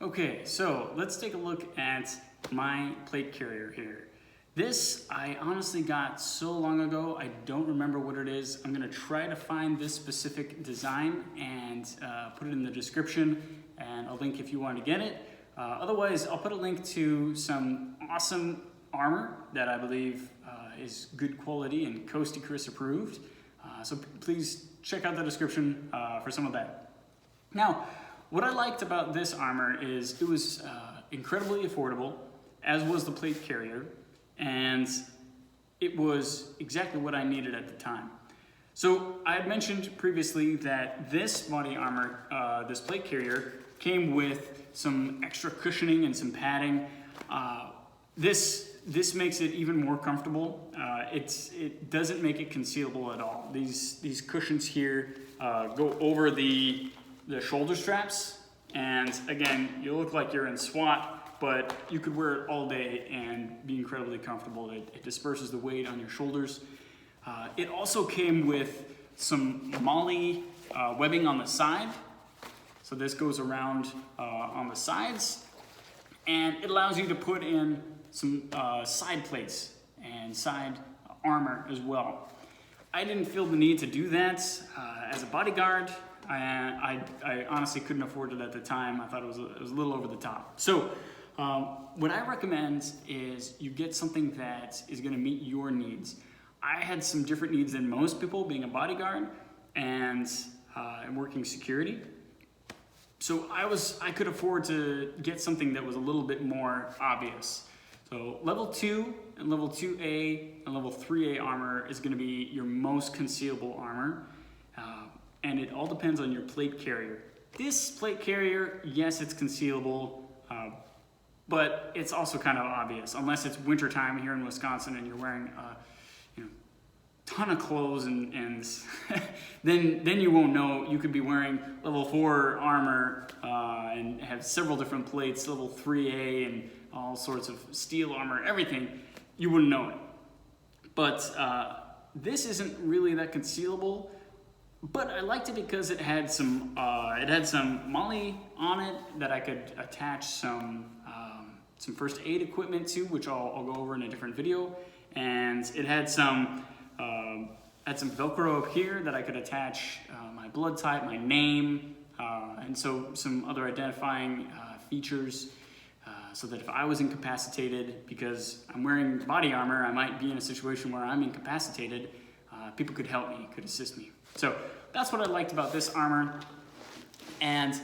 Okay, so let's take a look at my plate carrier here. This I honestly got so long ago, I don't remember what it is. I'm gonna try to find this specific design and put it in the description, and a link if you want to get it. Otherwise, I'll put a link to some awesome armor that I believe is good quality and Coasty Chris approved. So please check out the description for some of that. Now, what I liked about this armor is it was incredibly affordable, as was the plate carrier, and it was exactly what I needed at the time. So I had mentioned previously that this body armor, this plate carrier, came with some extra cushioning and some padding. This makes it even more comfortable. It doesn't make it concealable at all. These cushions here go over the shoulder straps, and again, you look like you're in SWAT, but you could wear it all day and be incredibly comfortable. It disperses the weight on your shoulders. It also came with some MOLLE webbing on the side. So this goes around on the sides, and it allows you to put in some side plates and side armor as well. I didn't feel the need to do that as a bodyguard. I honestly couldn't afford it at the time. I thought it was a little over the top. So what I recommend is you get something that is going to meet your needs. I had some different needs than most people, being a bodyguard and working security. So I could afford to get something that was a little bit more obvious. So level 2 and level 2A and level 3A armor is going to be your most concealable armor. And it all depends on your plate carrier. This plate carrier, yes, it's concealable, but it's also kind of obvious, unless it's wintertime here in Wisconsin and you're wearing a ton of clothes, and then you won't know. You could be wearing level 4 armor and have several different plates, level 3A and all sorts of steel armor, everything. You wouldn't know it. But this isn't really that concealable. But I liked it because it had some MOLLE on it that I could attach some first aid equipment to, which I'll go over in a different video. And it had some Velcro up here that I could attach my blood type, my name, and so some other identifying features, so that if I was incapacitated, because I'm wearing body armor, I might be in a situation where I'm incapacitated, people could help me, could assist me. So that's what I liked about this armor. And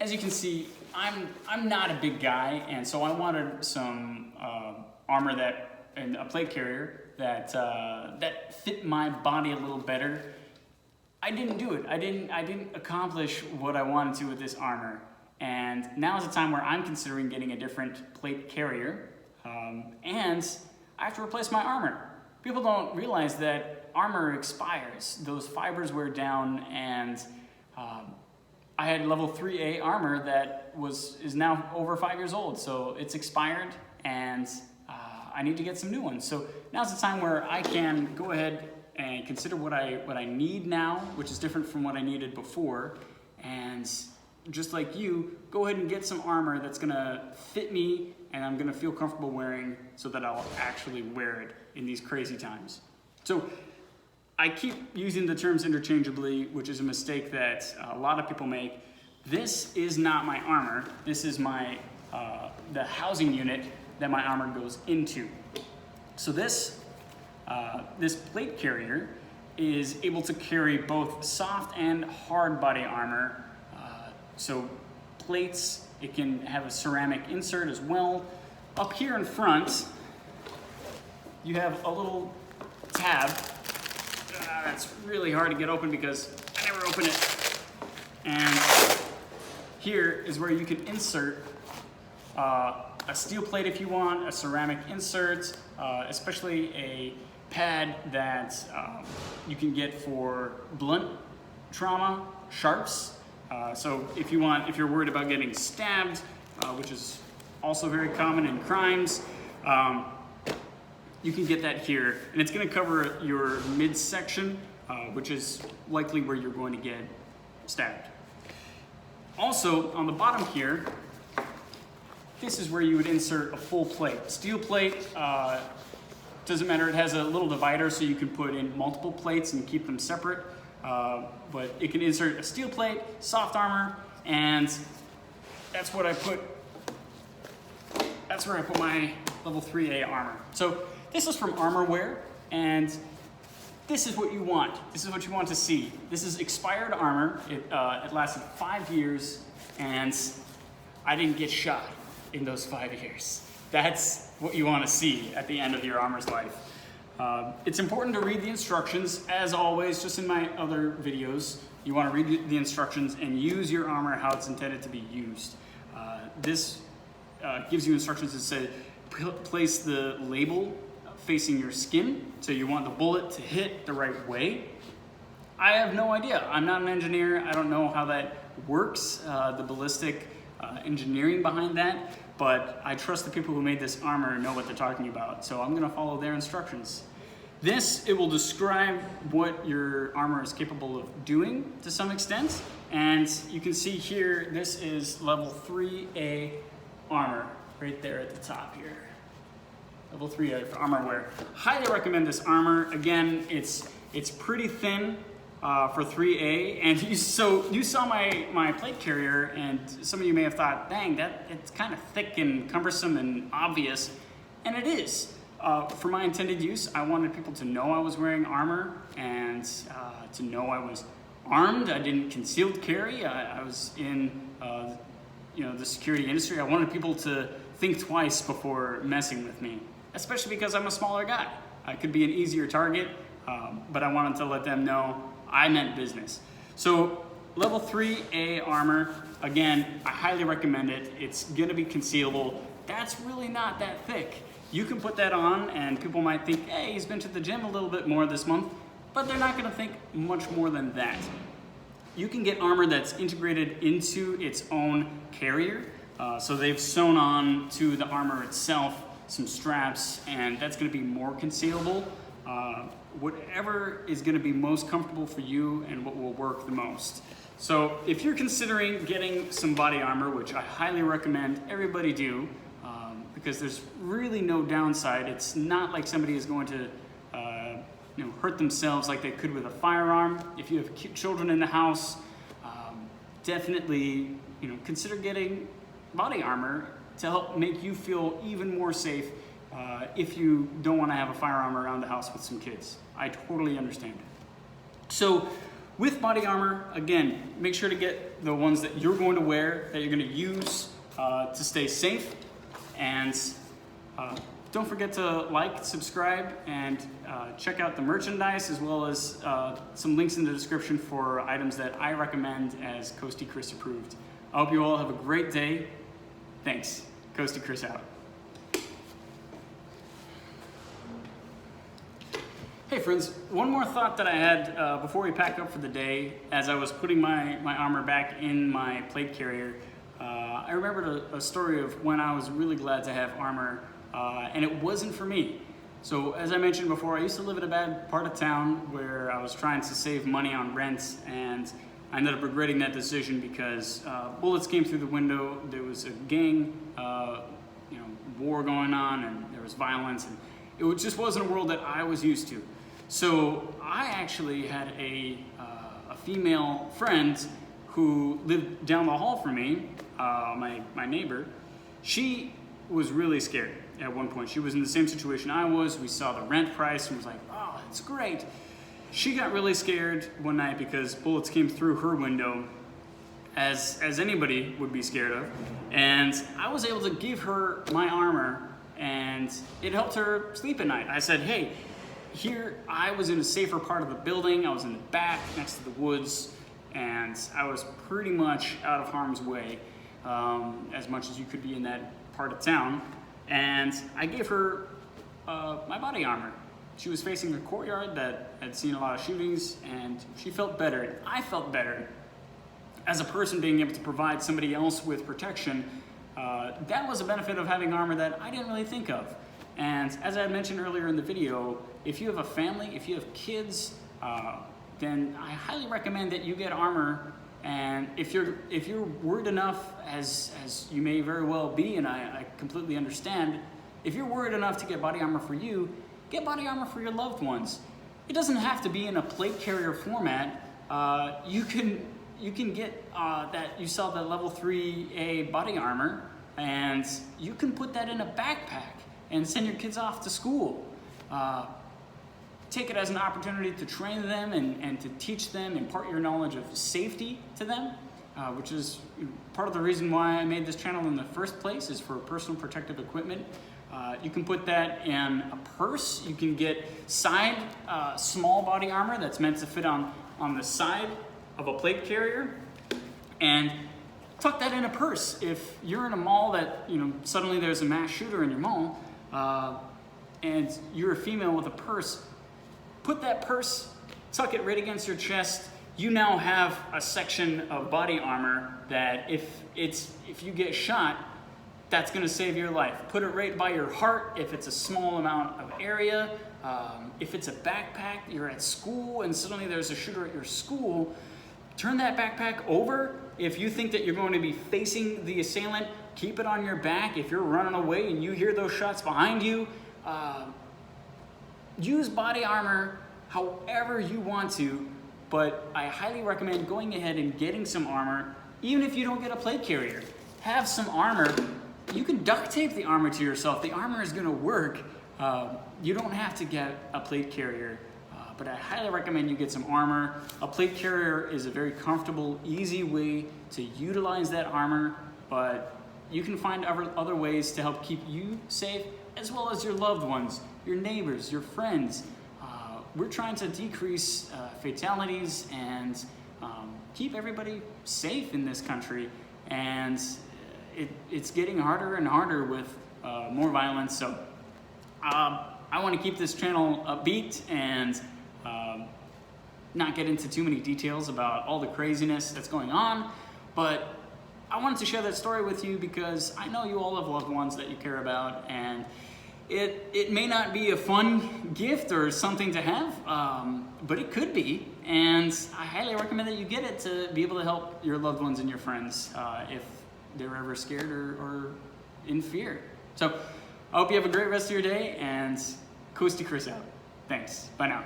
as you can see, I'm not a big guy, and so I wanted some armor and a plate carrier that fit my body a little better. I didn't do it. I didn't accomplish what I wanted to with this armor. And now is the time where I'm considering getting a different plate carrier, and I have to replace my armor. People don't realize that armor expires. Those fibers wear down, and I had level 3A armor that is now over 5 years old, so it's expired, and I need to get some new ones. So now's the time where I can go ahead and consider what I need now, which is different from what I needed before, and just like you, go ahead and get some armor that's gonna fit me and I'm gonna feel comfortable wearing, so that I'll actually wear it in these crazy times. So I keep using the terms interchangeably, which is a mistake that a lot of people make. This is not my armor. This is my the housing unit that my armor goes into. So this plate carrier is able to carry both soft and hard body armor. So plates, it can have a ceramic insert as well. Up here in front, you have a little tab. It's really hard to get open because I never open it. And here is where you can insert a steel plate if you want, a ceramic insert, especially a pad that you can get for blunt trauma, sharps. So if you're worried about getting stabbed, which is also very common in crimes, you can get that here, and it's going to cover your midsection, which is likely where you're going to get stabbed. Also, on the bottom here, this is where you would insert a full plate. Steel plate, doesn't matter, it has a little divider so you can put in multiple plates and keep them separate. But it can insert a steel plate, soft armor, and that's what I put. That's where I put my level 3A armor. So this is from Armour Wear, and this is what you want. This is what you want to see. This is expired armor. It lasted 5 years, and I didn't get shot in those 5 years. That's what you want to see at the end of your armor's life. It's important to read the instructions, as always, just in my other videos. You want to read the instructions and use your armor how it's intended to be used. This gives you instructions that say, place the label facing your skin, so you want the bullet to hit the right way. I have no idea. I'm not an engineer. I don't know how that works, the ballistic engineering behind that, but I trust the people who made this armor know what they're talking about, so I'm gonna follow their instructions. It will describe what your armor is capable of doing to some extent, and you can see here, this is level 3A armor, right there at the top here. Level 3A for Armour Wear. Highly recommend this armor. Again, it's pretty thin for 3A, and you saw my plate carrier, and some of you may have thought, dang, it's kind of thick and cumbersome and obvious, and it is. For my intended use, I wanted people to know I was wearing armor and to know I was armed. I didn't concealed carry. I was in the security industry. I wanted people to think twice before messing with me, especially because I'm a smaller guy. I could be an easier target, but I wanted to let them know I meant business. So level 3A armor, again, I highly recommend it. It's gonna be concealable. That's really not that thick. You can put that on and people might think, hey, he's been to the gym a little bit more this month, but they're not gonna think much more than that. You can get armor that's integrated into its own carrier. So they've sewn on to the armor itself some straps, and that's gonna be more concealable. Whatever is gonna be most comfortable for you and what will work the most. So if you're considering getting some body armor, which I highly recommend everybody do, because there's really no downside. It's not like somebody is going to hurt themselves like they could with a firearm. If you have cute children in the house, definitely consider getting body armor to help make you feel even more safe if you don't want to have a firearm around the house with some kids. I totally understand. So with body armor, again, make sure to get the ones that you're going to wear, that you're going to use to stay safe. And don't forget to like, subscribe, and check out the merchandise, as well as some links in the description for items that I recommend as Coasty Chris approved. I hope you all have a great day. Thanks. Coasty Chris out. Hey friends, one more thought that I had before we pack up for the day, as I was putting my armor back in my plate carrier. I remembered a story of when I was really glad to have armor, and it wasn't for me. So as I mentioned before, I used to live in a bad part of town where I was trying to save money on rent, and I ended up regretting that decision because bullets came through the window. There was a gang war going on, and there was violence, and it just wasn't a world that I was used to. So I actually had a female friend who lived down the hall from me, my neighbor. She was really scared at one point. She was in the same situation I was. We saw the rent price and was like, oh, it's great. She got really scared one night because bullets came through her window, as anybody would be scared of. And I was able to give her my armor, and it helped her sleep at night. I said, hey, here I was in a safer part of the building. I was in the back next to the woods, and I was pretty much out of harm's way, as much as you could be in that part of town. And I gave her my body armor. She was facing a courtyard that had seen a lot of shootings, and she felt better, and I felt better. As a person being able to provide somebody else with protection, that was a benefit of having armor that I didn't really think of. And as I had mentioned earlier in the video, if you have a family, if you have kids, then I highly recommend that you get armor And if you're worried enough, as you may very well be, and I completely understand, if you're worried enough to get body armor for you, get body armor for your loved ones. It doesn't have to be in a plate carrier format. You can get that. You saw the level 3A body armor, and you can put that in a backpack and send your kids off to school. Take it as an opportunity to train them and to teach them, impart your knowledge of safety to them, which is part of the reason why I made this channel in the first place, is for personal protective equipment. You can put that in a purse. You can get side small body armor that's meant to fit on the side of a plate carrier, and tuck that in a purse. If you're in a mall that, suddenly there's a mass shooter in your mall, and you're a female with a purse, put that purse, tuck it right against your chest. You now have a section of body armor that if you get shot, that's gonna save your life. Put it right by your heart if it's a small amount of area. If it's a backpack, you're at school and suddenly there's a shooter at your school, turn that backpack over. If you think that you're going to be facing the assailant, keep it on your back. If you're running away and you hear those shots behind you, use body armor however you want to, but I highly recommend going ahead and getting some armor. Even if you don't get a plate carrier, have some armor. You can duct tape the armor to yourself. The armor is gonna work. You don't have to get a plate carrier, but I highly recommend you get some armor. A plate carrier is a very comfortable, easy way to utilize that armor, but you can find other ways to help keep you safe, as well as your loved ones, your neighbors, your friends. We're trying to decrease fatalities and keep everybody safe in this country, and it's getting harder and harder with more violence. So I want to keep this channel upbeat and not get into too many details about all the craziness that's going on, but I wanted to share that story with you because I know you all have loved ones that you care about, and it may not be a fun gift or something to have, but it could be, and I highly recommend that you get it to be able to help your loved ones and your friends if they're ever scared or in fear. So I hope you have a great rest of your day, and Coasty Chris out. Thanks. Bye now.